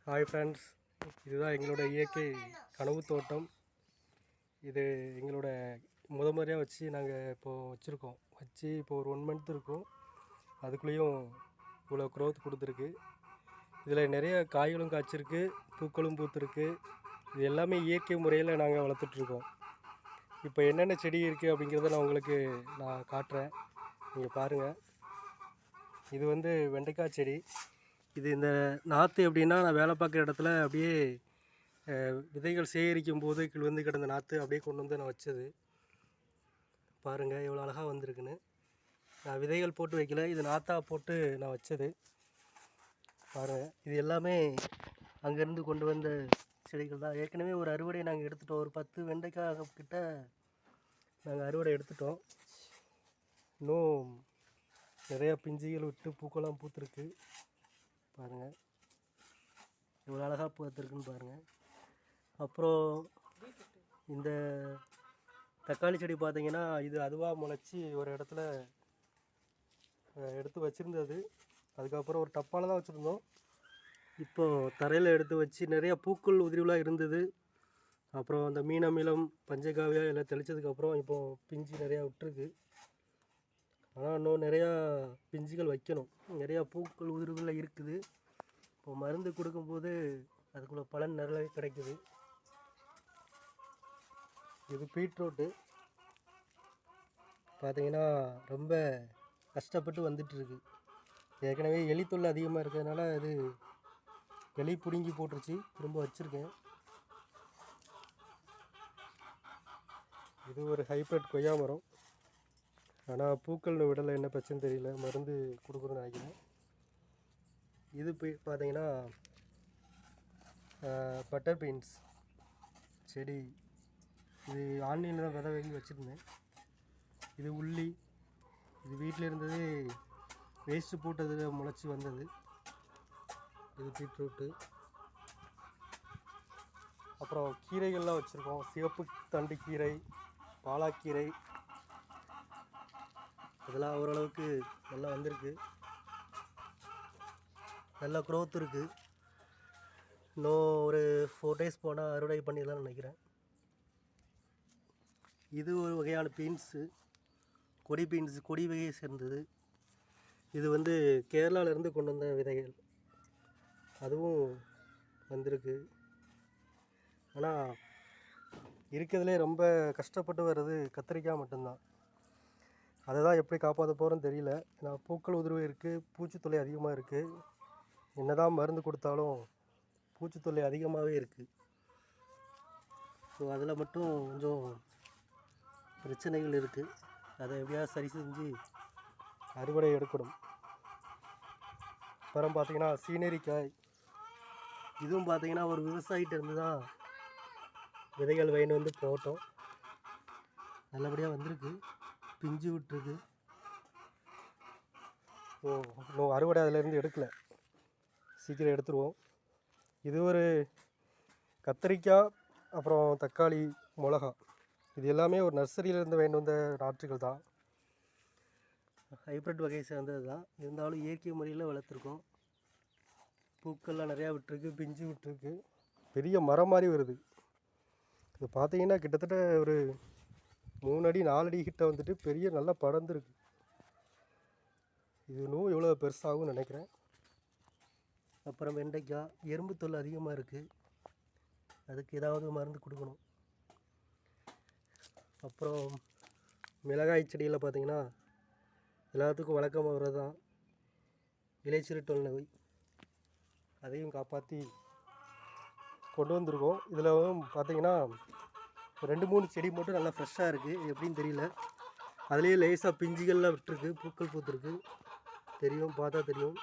Hi friends, இதுதான் எங்களோட இயற்கை கனவு தோட்டம். இது எங்களோட முறையாக வச்சு நாங்கள் இப்போது வச்சுருக்கோம். வச்சு இப்போ ஒரு 1 மந்த் இருக்கும். அதுக்குள்ளேயும் இவ்வளோ க்ரோத் கொடுத்துருக்கு. இதில் நிறைய காய்களும் காய்ச்சிருக்கு, பூக்களும் பூத்துருக்கு. இது எல்லாமே இயற்கை முறையில் நாங்கள் வளர்த்துட்ருக்கோம். இப்போ என்னென்ன செடி இருக்குது அப்படிங்கிறத நான் உங்களுக்கு காட்டுறேன். நீங்கள் பாருங்கள். இது வந்து வெண்டைக்காய் செடி. இது இந்த நாற்று எப்படின்னா, நான் வேலை பார்க்குற இடத்துல அப்படியே விதைகள் சேகரிக்கும் போது வந்து கிடந்த நாற்று அப்படியே கொண்டு வந்து நான் வச்சது. பாருங்கள் எவ்வளோ அழகாக வந்திருக்குன்னு. நான் விதைகள் போட்டு வைக்கல, இது நாற்றாக போட்டு நான் வச்சது. பாருங்கள், இது எல்லாமே அங்கேருந்து கொண்டு வந்த செடிகள் தான். ஏற்கனவே ஒரு அறுவடை நாங்கள் எடுத்துட்டோம். ஒரு 10 வெண்டைக்காய் கிட்ட நாங்கள் அறுவடை எடுத்துட்டோம். இன்னும் நிறையா பிஞ்சுகள் விட்டு பூக்கெல்லாம் பூத்துருக்கு. பாருங்கள் எவ்வளோ அழகாக பூத்துருக்குன்னு பாருங்கள். அப்புறம் இந்த தக்காளி செடி பார்த்தீங்கன்னா, இது அதுவாக முளைச்சி ஒரு இடத்துல எடுத்து வச்சுருந்தது. அதுக்கப்புறம் ஒரு டப்பாவில் தான் வச்சுருந்தோம். இப்போது தரையில் எடுத்து வச்சு நிறையா பூக்கள் உதிரிவுலாம் இருந்தது. அப்புறம் அந்த மீனமிலம் பஞ்சகாவியா எல்லாம் தெளித்ததுக்கப்புறம் இப்போது பிஞ்சு நிறையா விட்டுருக்கு. ஆனால் இன்னும் நிறையா பிஞ்சுகள் வைக்கணும். நிறையா பூக்கள் உதிர்வுகள் இருக்குது. இப்போ மருந்து கொடுக்கும்போது அதுக்குள்ள பலன் நிறைய கிடைக்குது. இது பீட்ரூட்டு பார்த்தீங்கன்னா ரொம்ப கஷ்டப்பட்டு வந்துட்டுருக்கு. ஏற்கனவே எலி தொல்லை அதிகமாக இருக்கிறதுனால அது எலி பிடுங்கி போட்டுருச்சு. திரும்ப வச்சுருக்கேன். இது ஒரு ஹைப்ரிட் கொய்யா மரம். ஆனால் பூக்கள் விடலை, என்ன பிரச்சனை தெரியல. மருந்து கொடுக்குறோன்னு நினைக்கிறேன். இது பார்த்தீங்கன்னா பட்டர் பீன்ஸ் செடி. இது ஆன்லைனில் தான் விதை வாங்கி வச்சுருந்தேன். இது உள்ளி. இது வீட்டில் இருந்தது, வேஸ்ட்டு போட்டதில் முளைச்சி வந்தது. இது பீட்ரூட்டு. அப்புறம் கீரைகள்லாம் வச்சுருக்கோம். சிவப்பு தண்டு கீரை, பாலாக்கீரை, இதெல்லாம் ஓரளவுக்கு நல்லா வந்திருக்கு. நல்லா க்ரோத் இருக்குது. இன்னும் ஒரு 4 days போனால் அறுவடை பண்ணிடலாம்னு நினைக்கிறேன். இது ஒரு வகையான பீன்ஸு, கொடி பீன்ஸு, கொடி வகையை சேர்ந்தது. இது வந்து கேரளாவிலேருந்து கொண்டு வந்த விதைகள். அதுவும் வந்திருக்கு. ஆனால் இருக்கிறதுலே ரொம்ப கஷ்டப்பட்டு வர்றது கத்திரிக்காய் மட்டும்தான். அதை தான் எப்படி காப்பாற்ற போகிறோன்னு தெரியல. ஏன்னா பூக்கள் உதிர்வு இருக்குது, பூச்சித்தொல்லை அதிகமாக இருக்குது. என்ன தான் மருந்து கொடுத்தாலும் பூச்சித்தொல்லை அதிகமாகவே இருக்குது. ஸோ அதில் மட்டும் கொஞ்சம் பிரச்சனைகள் இருக்குது. அதை எப்படியாவது சரி செஞ்சு அறுவடை எடுக்கணும். அப்புறம் பார்த்திங்கன்னா சீனரிக்காய். இதுவும் பார்த்திங்கன்னா ஒரு விவசாயிகிட்ட இருந்து தான் விதைகள் வாங்கிட்டு வந்து போட்டோம். நல்லபடியாக வந்திருக்கு, பிஞ்சு விட்டுருக்கு. ஸோ இன்னும் அறுவடை அதிலேருந்து எடுக்கலை, சீக்கிரம் எடுத்துருவோம். இது ஒரு கத்திரிக்காய், அப்புறம் தக்காளி, மிளகா. இது எல்லாமே ஒரு நர்சரியிலேருந்து வேண்டி வந்த நாற்றுகள் தான். ஹைப்ரிட் வகையை சேர்ந்தது தான். இருந்தாலும் இயற்கை முறையில் வளர்த்துருக்கோம். பூக்கள்லாம் நிறையா விட்டுருக்கு, பிஞ்சு விட்டுருக்கு. பெரிய மரம் மாதிரி வருது. இது பார்த்தீங்கன்னா கிட்டத்தட்ட ஒரு 3 அடி 4 அடி கிட்ட வந்துட்டு பெரிய நல்லா படர்ந்துருக்கு. இது இன்னும் எவ்வளோ பெருசாகும்னு நினைக்கிறேன். அப்புறம் வெண்டைக்காய். எறும்பு தொல்லை அதிகமாக இருக்குது, அதுக்கு ஏதாவது மருந்து கொடுக்கணும். அப்புறம் மிளகாய் செடியில் பார்த்திங்கன்னா எல்லாத்துக்கும் வழக்கமாக வர்றது தான் இலைச்சுருட்டல் நோய். அதையும் காப்பாற்றி கொண்டு வந்திருக்கோம். இதில் பார்த்திங்கன்னா 2-3 செடி மட்டும் நல்லா ஃப்ரெஷ்ஷாக இருக்குது. எப்படின்னு தெரியல. அதுலேயே லேசாக பிஞ்சுகள்லாம் விட்டுருக்கு, பூக்கள் பூத்துருக்கு. தெரியும், பார்த்தா தெரியும்.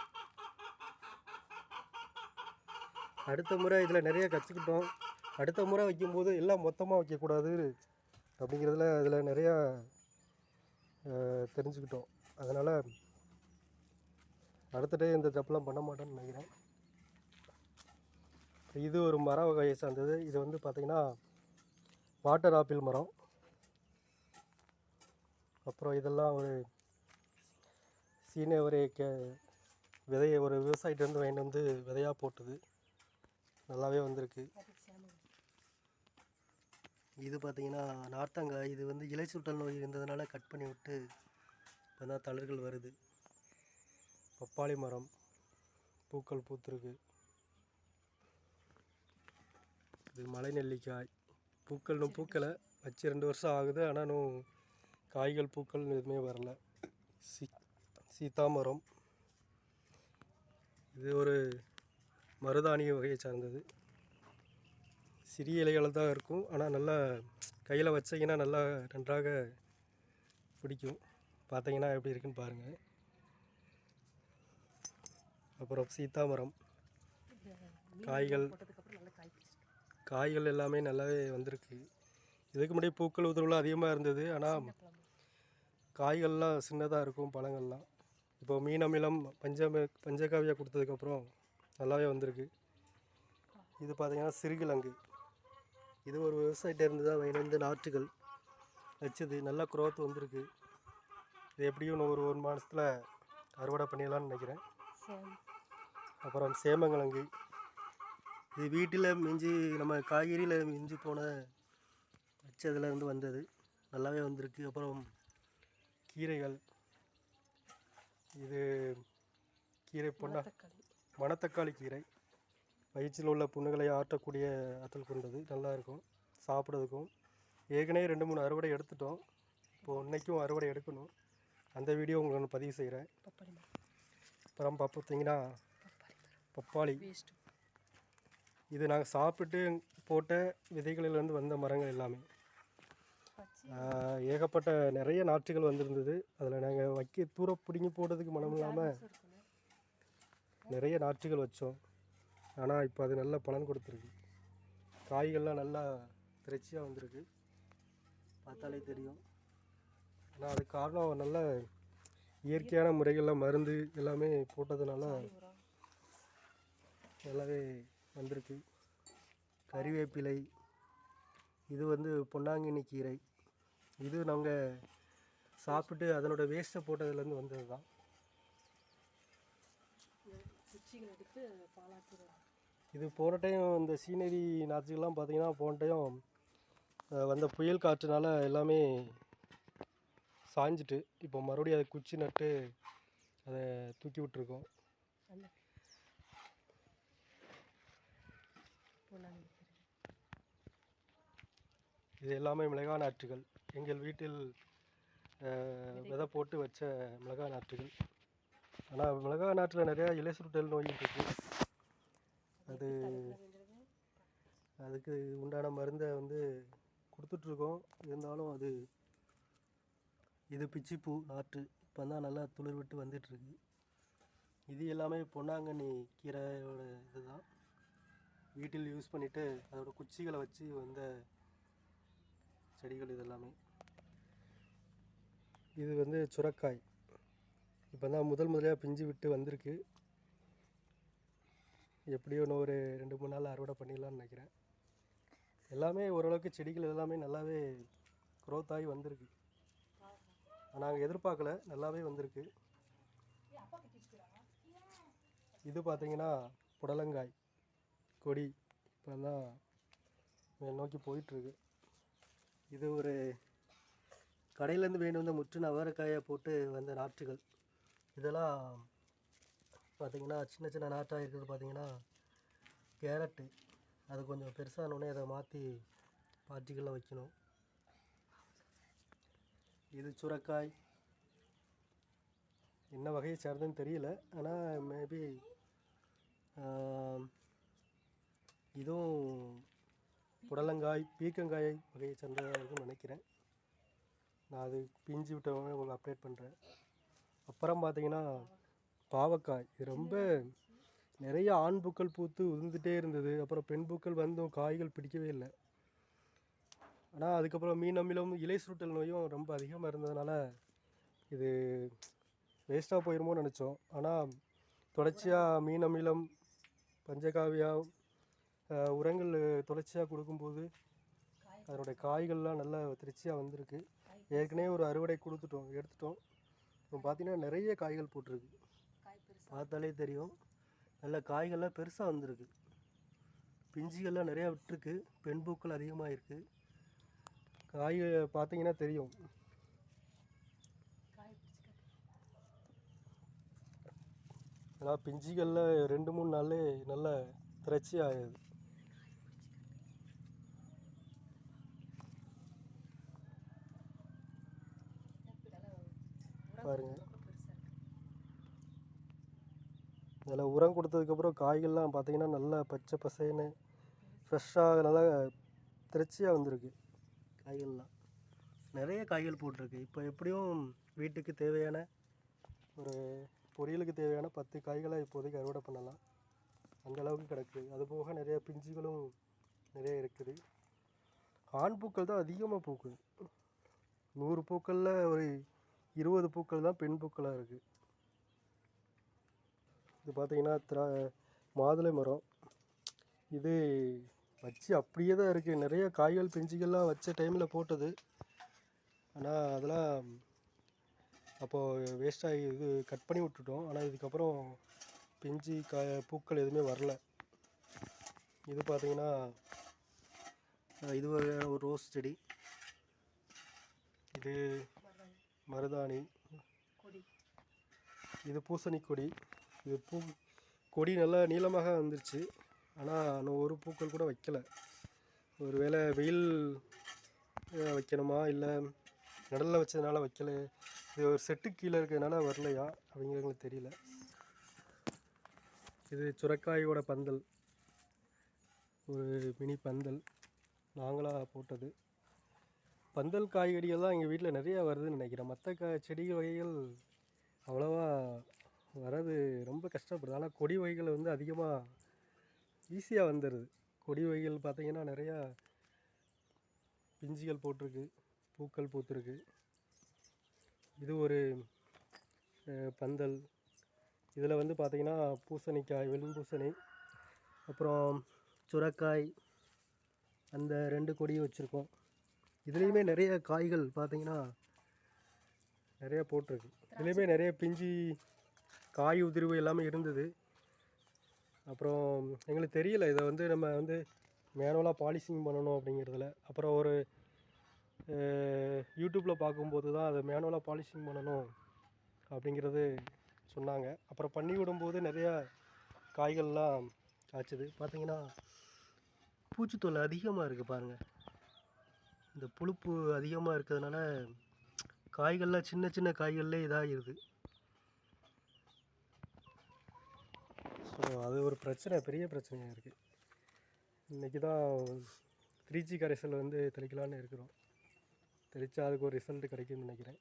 அடுத்த முறை இதில் நிறைய கற்றுக்கிட்டோம். அடுத்த முறை வைக்கும்போது எல்லாம் மொத்தமாக வைக்கக்கூடாது அப்படிங்கிறதுல இதில் நிறையா தெரிஞ்சுக்கிட்டோம். அதனால் அடுத்த டே இந்த தப்பெல்லாம் பண்ண மாட்டேன்னு நினைக்கிறேன். இது ஒரு மர வகையை சார்ந்தது. இது வந்து பார்த்திங்கன்னா வாட்டர் ஆப்பிள் மரம். அப்புறம் இதெல்லாம் ஒரு சீன ஒரு விதையை ஒரு விவசாயிகிட்டேருந்து வாங்கிட்டு வந்து விதையாக போட்டது. நல்லாவே வந்திருக்கு. இது பார்த்திங்கன்னா நார்த்தங்காய். இது வந்து இலை சுட்டல் நோய் இருந்ததுனால கட் பண்ணி விட்டு இப்போ தான் தளிர்கள் வருது. பப்பாளி மரம் பூக்கள் பூத்துருக்கு. இது மலை நெல்லிக்காய். பூக்கள் இன்னும் பூக்கலை, வச்சு 2 வருஷம் ஆகுது. ஆனால் இன்னும் காய்கள் பூக்கள் எதுவுமே வரல. சீத்தாமரம். இது ஒரு மருதாணி வகையை சார்ந்தது. சிறிய இலைகள் தான் இருக்கும், ஆனால் நல்லா கையில் வச்சிங்கன்னா நல்லா நன்றாக பிடிக்கும். பார்த்தீங்கன்னா எப்படி இருக்குன்னு பாருங்கள். அப்புறம் சீத்தாமரம். காய்கள் எல்லாமே நல்லாவே வந்திருக்கு. இதுக்கு முன்னாடி பூக்கள் உதிர்வுலாம் அதிகமாக இருந்தது, ஆனால் காய்கள்லாம் சின்னதாக இருக்கும். பழங்கள்லாம் இப்போ மீனமிலம் பஞ்சகாவியா கொடுத்ததுக்கப்புறம் நல்லாவே வந்திருக்கு. இது பார்த்திங்கன்னா சிறுகிழங்கு. இது ஒரு விவசாயிட்ட இருந்து தான் வாங்கிட்டு நாற்றுகள் வச்சது. நல்லா குரோத் வந்திருக்கு. இது எப்படியும் ஒரு மாதத்தில் அறுவடை பண்ணிடலான்னு நினைக்கிறேன். அப்புறம் சேமங்கிழங்கு. இது வீட்டில் மிஞ்சி நம்ம காய்கறியில் மிஞ்சி போன வச்சதுலேருந்து வந்தது. நல்லாவே வந்திருக்கு. அப்புறம் கீரைகள். இது கீரை மணத்தக்காளி கீரை. வயிற்றில் உள்ள புண்ணுகளை ஆற்றக்கூடிய ஆற்றல் கொண்டது. நல்லாயிருக்கும் சாப்பிட்றதுக்கும். ஏற்கனவே 2-3 அறுவடை எடுத்துட்டோம். இப்போது இன்றைக்கும் அறுவடை எடுக்கணும். அந்த வீடியோ உங்களுக்கு பதிவு செய்கிறேன். அப்புறம் பார்த்திங்கன்னா பப்பாளி. இது நாங்கள் சாப்பிட்டு போட்ட விதைகளிலிருந்து வந்த மரங்கள் எல்லாமே. ஏகப்பட்ட நிறைய நாற்றுகள் வந்திருந்தது. அதில் நாங்கள் தூர பிடுங்கி போடுறதுக்கு மனம் இல்லாமல் நிறைய நாற்றுகள் வச்சோம். ஆனால் இப்போ அது நல்ல பலன் கொடுத்துருக்கு. காய்கள்லாம் நல்லா திரைச்சியாக வந்திருக்கு. பார்த்தாலே தெரியும். ஆனால் அதுக்கு காரணம் நல்ல இயற்கையான முறைகளில் மருந்து எல்லாமே போட்டதுனால நல்லாவே வந்திருக்கு. கறிவேப்பிலை. இது வந்து பொன்னாங்கண்ணி கீரை. இது நாங்கள் சாப்பிட்டு அதனோட வேஸ்ட்டை போட்டதுலேருந்து வந்தது தான். இது போன டைம் இந்த சீனரி நாற்றுகள்லாம் பார்த்திங்கன்னா போன டைம் வந்த புயல் காற்றுனால எல்லாமே சாஞ்சிட்டு இப்போ மறுபடியும் அதை குச்சி நட்டு அதை தூக்கி விட்டுருக்கோம். இது எல்லாமே மிளகாய் நாற்றுகள். எங்கள் வீட்டில் விதை போட்டு வச்ச மிளகாய் நாற்றுகள். ஆனால் மிளகாய் நாற்றில் நிறையா இலை சுருட்டல் நோய் இருக்குது. அதுக்கு உண்டான மருந்தை வந்து கொடுத்துட்ருக்கோம். இருந்தாலும் இது பிச்சிப்பூ நாற்று இப்போ தான் நல்லா துளிர் விட்டு வந்துட்டுருக்கு. இது எல்லாமே பொன்னாங்கண்ணி கீரையோட இது தான். வீட்டில் யூஸ் பண்ணிவிட்டு அதோட குச்சிகளை வச்சு வந்த செடிகள் இதெல்லாமே. இது வந்து சுரக்காய். இப்போ தான் முதலையாக பிஞ்சு விட்டு வந்திருக்கு. எப்படியும் இன்னும் ஒரு 2-3 நாள் அறுவடை பண்ணிடலான்னு நினைக்கிறேன். எல்லாமே ஓரளவுக்கு செடிகள் எல்லாமே நல்லாவே க்ரோத் ஆகி வந்திருக்கு. நாங்கள் எதிர்பார்க்கல, நல்லாவே வந்திருக்கு. இது பார்த்திங்கன்னா புடலங்காய் கொடி. இப்போ தான் மேல் நோக்கி போயிட்டுருக்கு. இது ஒரு கடையிலேருந்து வேண்டி வந்த முற்றின அவரைக்காயை போட்டு வந்த நாற்றுகள். இதெல்லாம் பார்த்திங்கன்னா சின்ன சின்ன நாற்றாக இருக்கிறது. பார்த்திங்கன்னா கேரட்டு. அது கொஞ்சம் பெருசானோடனே அதை மாற்றி பாட்டிகளில் வைக்கணும். இது சுரக்காய். என்ன வகையை சேர்ந்ததுன்னு தெரியல, ஆனால் மேபி இதுவும் புடலங்காய் பீக்கங்காய் வகையை சேர்ந்ததாக இருக்குன்னு நினைக்கிறேன். நான் அது பிஞ்சு விட்டவங்க உங்களுக்கு அப்டேட் பண்ணுறேன். அப்புறம் பார்த்திங்கன்னா பாவக்காய். இது ரொம்ப நிறைய ஆண் பூக்கள் பூத்து உதிர்ந்துட்டே இருந்தது. அப்புறம் பெண் பூக்கள் வந்தும் காய்கள் பிடிக்கவே இல்லை. ஆனால் அதுக்கப்புறம் மீன் அமிலம் இலை சுருட்டல் நோயும் ரொம்ப அதிகமாக இருந்ததுனால இது வேஸ்ட்டாக போயிடுமோன்னு நினச்சோம். ஆனால் தொடர்ச்சியாக மீன் அமிலம் பஞ்சகாவியா உரங்கள் தொடர்ச்சியாக கொடுக்கும்போது அதனுடைய காய்கள்லாம் நல்லா திருச்சியாக வந்திருக்கு. ஏற்கனவே ஒரு அறுவடை எடுத்துட்டோம். இப்போ பார்த்திங்கன்னா நிறைய காய்கள் போட்டிருக்கு. பார்த்தாலே தெரியும். நல்ல காய்கள்லாம் பெருசாக வந்திருக்கு. பிஞ்சுகள்லாம் நிறையா விட்டுருக்கு. பெண் பூக்கள் அதிகமாக இருக்குது. காய் பார்த்தீங்கன்னா தெரியும். ஆனால் பிஞ்சுகளில் 2-3 நாள்லே நல்ல திரட்சி ஆகுது. பாருங்கள், அதில் உரம் கொடுத்ததுக்கப்புறம் காய்கள்லாம் பார்த்தீங்கன்னா நல்லா பச்சை பசேன்னு ஃப்ரெஷ்ஷாக நல்லா திரட்சியாக வந்திருக்கு. காய்கள்லாம் நிறைய காய்கள் போட்டிருக்கு. இப்போ எப்படியும் வீட்டுக்கு தேவையான ஒரு பொரியலுக்கு தேவையான 10 காய்களை இப்போதைக்கு அறுவடை பண்ணலாம். அந்த அளவுக்கு கிடக்குது. அதுபோக நிறைய பிஞ்சுகளும் நிறைய இருக்குது. ஆண் பூக்கள் தான் அதிகமாக பூக்குது. 100 பூக்களில் ஒரு 20 பூக்கள் தான் பெண் பூக்களாக இருக்குது. இது பார்த்தீங்கன்னா மாதுளை மரம். இது வச்சு அப்படியே தான் இருக்குது. நிறைய காய்கள் பிஞ்சுகள்லாம் வச்ச டைமில் போட்டது. ஆனால் அதெல்லாம் அப்போது வேஸ்ட்டாகி இது கட் பண்ணி விட்டுட்டோம். ஆனால் இதுக்கப்புறம் பிஞ்சு பூக்கள் எதுவுமே வரல. இது பார்த்தீங்கன்னா இது ஒரு ரோஸ் செடி. இது மருதாணி. இது பூசணி கொடி. இது கொடி நல்லா நீளமாக வந்துருச்சு. ஆனால் இன்னும் ஒரு பூக்கள் கூட வைக்கலை. ஒரு வேளை வெயில் வைக்கணுமா இல்லை நடலில் வச்சதுனால வைக்கல, இது ஒரு செட்டுக்கு கீழே இருக்கிறதுனால வரலையா அப்படிங்கிறவங்களுக்கு தெரியல. இது சுரைக்காயோட பந்தல், ஒரு மினி பந்தல் நாங்களாக போட்டது. பந்தல் காய்கறிகள் தான் எங்கள் வீட்டில் நிறையா வருதுன்னு நினைக்கிறேன். மற்ற செடி வகைகள் அவ்வளோவா வர்றது ரொம்ப கஷ்டப்படுது. ஆனால் கொடி வகைகள் வந்து அதிகமாக ஈஸியாக வந்துடுது. கொடி வகைகள் பார்த்திங்கன்னா நிறையா பிஞ்சுகள் போட்டிருக்கு, பூக்கள் பூத்துருக்கு. இது ஒரு பந்தல். இதில் வந்து பார்த்திங்கன்னா பூசணிக்காய், வெண்பூசணி, அப்புறம் சுரைக்காய், அந்த 2 கொடியும் வச்சுருக்கோம். இதுலேயுமே நிறைய காய்கள் பார்த்திங்கன்னா நிறையா போட்டிருக்கு. இதுலேயுமே நிறைய பிஞ்சு காய் உதிர்வு எல்லாமே இருந்தது. அப்புறம் எங்களுக்கு தெரியல இதை வந்து நம்ம வந்து மேனுவலாக பாலிஷிங் பண்ணணும் அப்படிங்கிறதுல. அப்புறம் ஒரு யூடியூப்பில் பார்க்கும்போது தான் அதை மேனுவலாக பாலிஷிங் பண்ணணும் அப்படிங்கிறது சொன்னாங்க. அப்புறம் பண்ணி விடும்போது நிறையா காய்கள்லாம் காய்ச்சுது. பார்த்திங்கன்னா பூச்சித்தொல்லை அதிகமாக இருக்குது பாருங்கள். இந்த புழுப்பு அதிகமாக இருக்கிறதுனால காய்கள்லாம் சின்ன சின்ன காய்கள்லே இதாகிடுது. ஸோ அது ஒரு பிரச்சனை, பெரிய பிரச்சனையாக இருக்குது. இன்றைக்கி தான் 3G கரைசல் வந்து தெளிக்கலான்னு இருக்கிறோம். தெளித்தா அதுக்கு ஒரு ரிசல்ட் கிடைக்கும்னு நினைக்கிறேன்.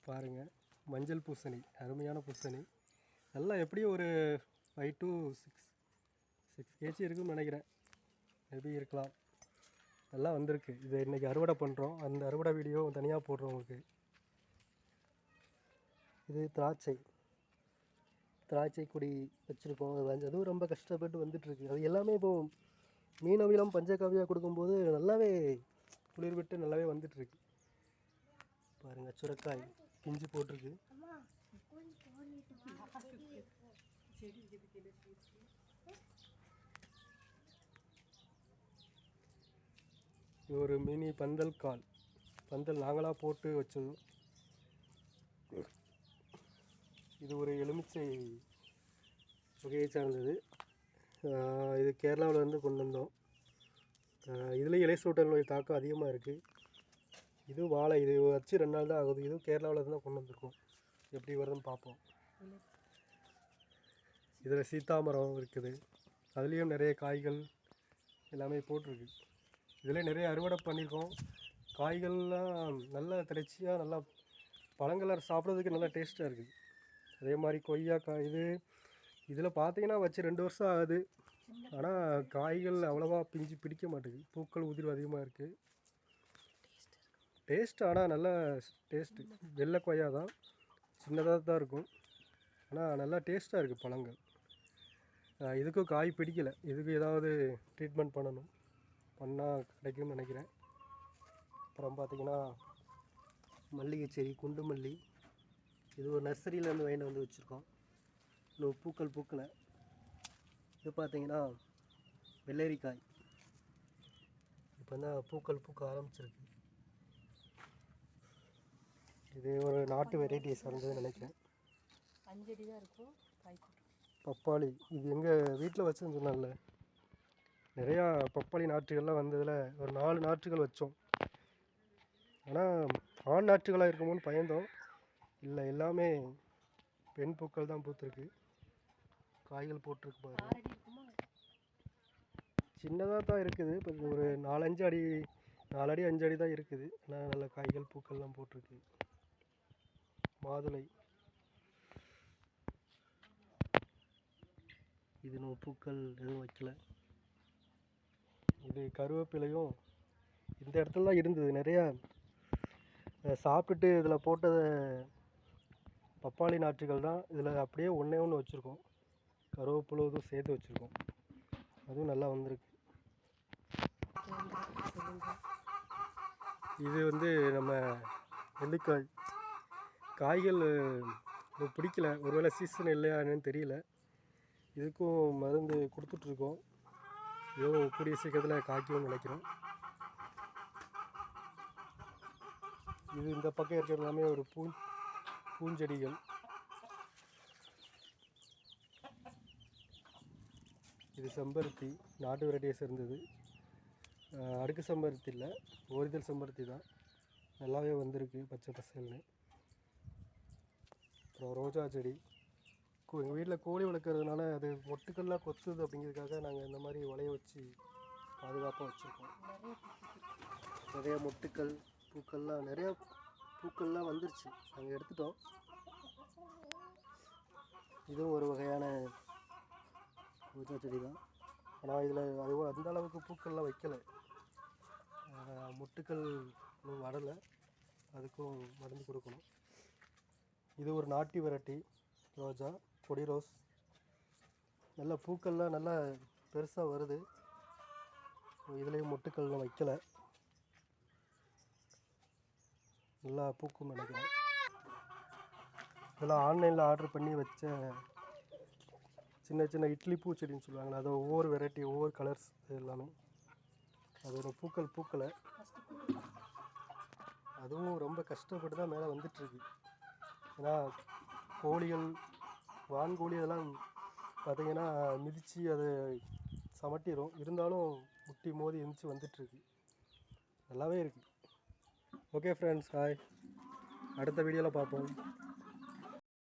பாருங்கள், மஞ்சள் பூசணி, அருமையான பூசணி. நல்லா எப்படியும் ஒரு 5 to 6 kg இருக்குன்னு நினைக்கிறேன். மேபி இருக்கலாம். நல்லா வந்திருக்கு. இதை இன்றைக்கி அறுவடை பண்ணுறோம். அந்த அறுவடை வீடியோ தனியாக போடுறோம் உங்களுக்கு. இது திராட்சை கொடி வச்சுருக்கோம். அதுவும் ரொம்ப கஷ்டப்பட்டு வந்துட்டுருக்கு. அது எல்லாமே இப்போது மீனவிலம் பஞ்சகாவியாக கொடுக்கும்போது நல்லாவே குளிர் விட்டு நல்லாவே வந்துட்டுருக்கு. பாருங்கள், சுரைக்காய் பிஞ்சு போட்டிருக்கு. இது ஒரு மினி பந்தல் நாங்களாக போட்டு வச்சோம். இது ஒரு எலுமிச்சை வகையை சார்ந்தது. இது கேரளாவில் வந்து கொண்டு வந்தோம். இதுலேயும் இலை சுருட்டல் நோய் தாக்கம் அதிகமாக இருக்குது. இது வாழை, இது வச்சு 2 நாள் தான் ஆகுது. இதுவும் கேரளாவில் தான் கொண்டு வந்திருக்கோம். எப்படி வருதுன்னு பார்ப்போம். இதில் சீத்தாமரம் இருக்குது. அதுலேயும் நிறைய காய்கள் எல்லாமே போட்டிருக்கு. இதில் நிறைய அறுவடை பண்ணியிருக்கோம். காய்கள்லாம் நல்லா திரட்சியாக, நல்லா பழங்கள் சாப்பிட்றதுக்கு நல்லா டேஸ்ட்டாக இருக்குது. அதே மாதிரி கொய்யாக்காய், இதில் பார்த்தீங்கன்னா வச்சு 2 வருஷம் ஆகுது. ஆனால் காய்கள் அவ்வளோவா பிஞ்சு பிடிக்க மாட்டேங்குது. பூக்கள் உதிர்வு அதிகமாக இருக்குது. டேஸ்ட்டு ஆனால் நல்லா டேஸ்ட்டு. வெள்ளை கொய்யா தான், சின்னதாக தான் இருக்கும். ஆனால் நல்லா டேஸ்ட்டாக இருக்குது பழங்கள். இதுக்கும் காய் பிடிக்கலை. இதுக்கு ஏதாவது ட்ரீட்மெண்ட் பண்ணால் கிடைக்கும்னு நினைக்கிறேன். அப்புறம் பார்த்திங்கன்னா மல்லிகை செடி, குண்டு மல்லி. இது ஒரு நர்சரியிலேருந்து வாங்கிட்டு வந்து வச்சுருக்கோம். இன்னும் பூக்கள் பூக்கலை. இது பார்த்தீங்கன்னா வெள்ளரிக்காய் இப்போ தான் பூக்கள் பூக்க ஆரம்பிச்சிருக்கு. இது ஒரு நாட்டு வெரைட்டியை சார்ந்ததுன்னு நினைக்கிறேன். 5 அடி தான் இருக்கும் காய். பப்பாளி இது எங்கள் வீட்டில் வச்சுன்னு சொன்னால நிறையா பப்பாளி நாற்றுகள்லாம் வந்ததில் ஒரு 4 நாற்றுகள் வச்சோம். ஆனால் ஆண் நாற்றுகளாக இருக்குமோன்னு பயந்தோம். இல்லை, எல்லாமே பெண் பூக்கள் தான் பூத்துருக்கு. காய்கள் போட்டிருக்கு பாருங்க. சின்னதாக தான் இருக்குது. இப்போ ஒரு 4 அடி 5 அடி தான் இருக்குது. ஆனால் நல்ல காய்கள் பூக்கள்லாம் போட்டிருக்கு. மாதுளை இது இன்னும் பூக்கள் எதுவும் வைக்கல. இது கருவேப்பிலையும் இந்த இடத்துல தான் இருந்தது நிறையா. சாப்பிட்டுட்டு இதில் போட்டத பப்பாளி நாற்றுகள் தான். இதில் அப்படியே ஒன்றே ஒன்று வச்சுருக்கோம். கருவேப்பிலை இதுவும் சேர்த்து வச்சுருக்கோம். அதுவும் நல்லா வந்திருக்கு. இது வந்து நம்ம நெல்லிக்காய். காய்கள் பிடிக்கல. ஒருவேளை சீசன் இல்லையா என்னன்னு தெரியல. இதுக்கும் மருந்து கொடுத்துட்ருக்கோம். ஏதோ கூடிய சீக்கிரத்தில் காய்க்கும்னு நினைக்கிறோம். இது இந்த பக்கம் இருக்கிறது எல்லாமே ஒரு பூஞ்செடிகள். இது செம்பருத்தி, நாட்டு வெரைட்டியை சேர்ந்தது. அடுக்கு செம்பருத்தி இல்லை, ஓரிதழ் செம்பருத்தி தான். நல்லாவே வந்திருக்கு பச்சை பசல்னு. அப்புறம் ரோஜா செடி. எங்கள் வீட்டில் கோழி வளர்க்குறதுனால அது மொட்டுக்கள்லாம் கொத்துது அப்படிங்கிறதுக்காக நாங்கள் இந்த மாதிரி வலைய வச்சு பாதுகாப்பாக வச்சுருக்கோம். நிறைய மொட்டுக்கள் பூக்கள்லாம் நிறையா பூக்கள்லாம் வந்துருச்சு. நாங்கள் எடுத்துட்டோம். இதுவும் ஒரு வகையான ரோஜா செடி தான். ஆனால் இதில் அது அந்த அளவுக்கு பூக்கள்லாம் வைக்கலை. மொட்டுக்கள் இன்னும் வரலை. அதுக்கும் மருந்து கொடுக்கணும். இது ஒரு நாட்டு வெரைட்டி ரோஜா, கொடி ரோஸ். நல்ல பூக்கள்லாம் நல்லா பெருசாக வருது. இதுலேயும் மொட்டுக்கள்லாம் வைக்கலை. நல்லா பூக்கும் நினைக்கிறேன். இதெல்லாம் ஆன்லைனில் ஆர்டர் பண்ணி வச்ச சின்ன சின்ன இட்லி பூச்செடின்னு சொல்லுவாங்களே, அது ஒவ்வொரு வெரைட்டி, ஒவ்வொரு கலர்ஸ் எல்லாமே. அதோட பூக்கள் பூக்கலை. அதுவும் ரொம்ப கஷ்டப்பட்டு தான் மேலே வந்துட்டுருக்கு. ஏன்னா கோழிகள், வான்கோழி அதெல்லாம் பார்த்திங்கன்னா மிதித்து அதை சமட்டிடும். இருந்தாலும் முட்டி மோதி எழுந்துச்சி வந்துட்டுருக்கு. நல்லாவே இருக்குது. Okay friends, hi. அடுத்த வீடியோவில் பார்ப்போம்.